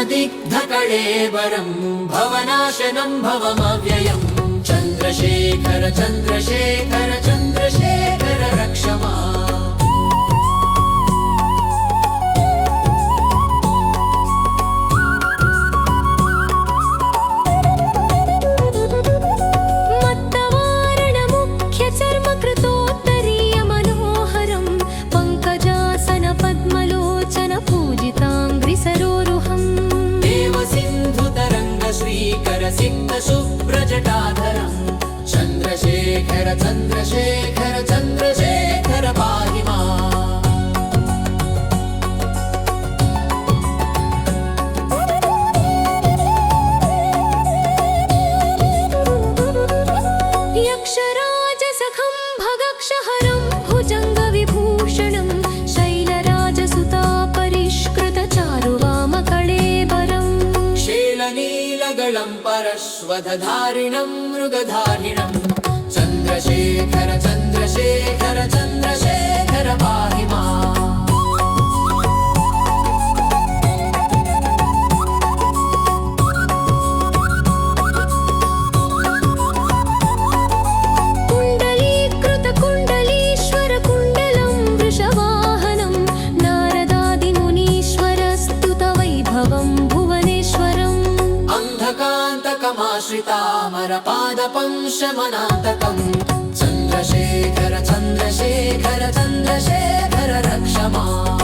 संग्रामदिग्धकळेबरं भवनाशनं भवमव्ययम् चन्द्रशेखर चन्द्रशेखर चन्द्रशेखर रक्ष माम्। सिक्तशुभ्रजटाधरं चन्द्रशेखर चन्द्रशेखर चन्द्रशेखर पाहि माम्। यक्षराजसखं भगक्षहरं भुजङ्गविभूषणं शैलराजसुता परिष्कृतचारुवामकळेबरम् शीलनीलगलं परश्वधधारिणं मृगधारिणं चन्द्रशेखर चन्द्रशेखर चन्द्रशेखर पाहि माम्। कुण्डलीकृतकुण्डलीश्वरकुण्डलं वृषवाहनं नारदादिमुनीश्वरस्तुतवैभवं भुवनेश्वरम् अन्धकान्तकमाश्रितामरपादपं शमनान्तकं चन्द्रशेखर चन्द्रशेखर चन्द्रशेखर रक्ष माम्।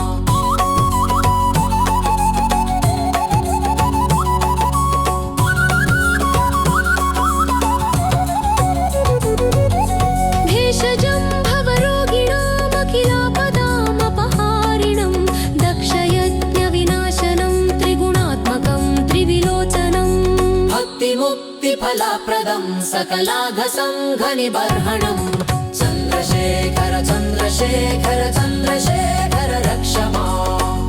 भेषजं भवरोगिणामखिलापदामपहारिणं दक्षयज्ञविनाशनं त्रिगुणात्मकं त्रिविलोचनम् भक्तिमुक्तिफलप्रदं सकलाघसंघनिबर्हणं चन्द्रशेखर चन्द्रशेखर चन्द्रशेखर रक्ष माम्।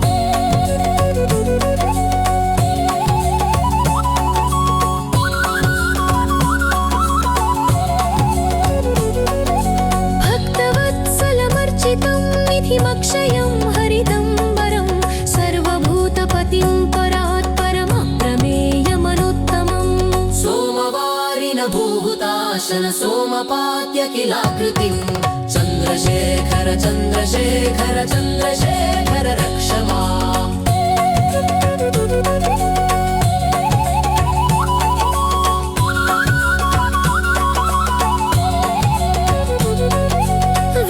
भक्तवत्सलमर्चितं निधिमक्षयं हरिदम्बरं सर्वभूतपतिं परात्परमप्रमेयमनुत्तमम् सोमवारिनभूताशन सोमपात्यखिलाकृतिं चन्द्रशेखर चन्द्रशेखर चन्द्रशेखर रक्ष माम्।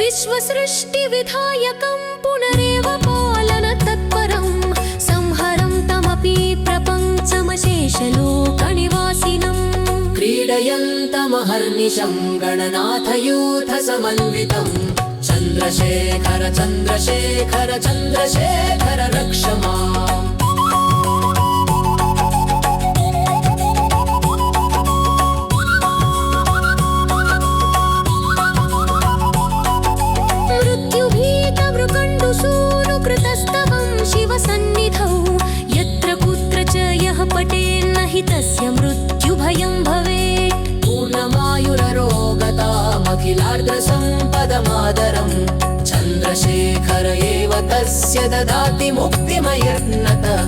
विश्वसृष्टिविधायकं पुनरेव पालनतत्परं संहरं तमपि प्रपञ्चमशेषलोकनिवासिनम् क्रीडयन्तमहर्निशं गणनाथयूथसमन्वितं चन्द्रशेखर चन्द्रशेखर चन्द्रशेखर रक्ष माम्। मृत्युभीतमृकण्डुसूनुकृतस्तवं शिवसन्निधौ यत्र कुत्र च यः पठेन्न हि तस्य मृत्युभयं भवेत्। पूर्णमायुररोगतामखिलार्द्रसम्पदमादरं चन्द्रशेखर एव तस्य ददाति मुक्तिमयत्नतः।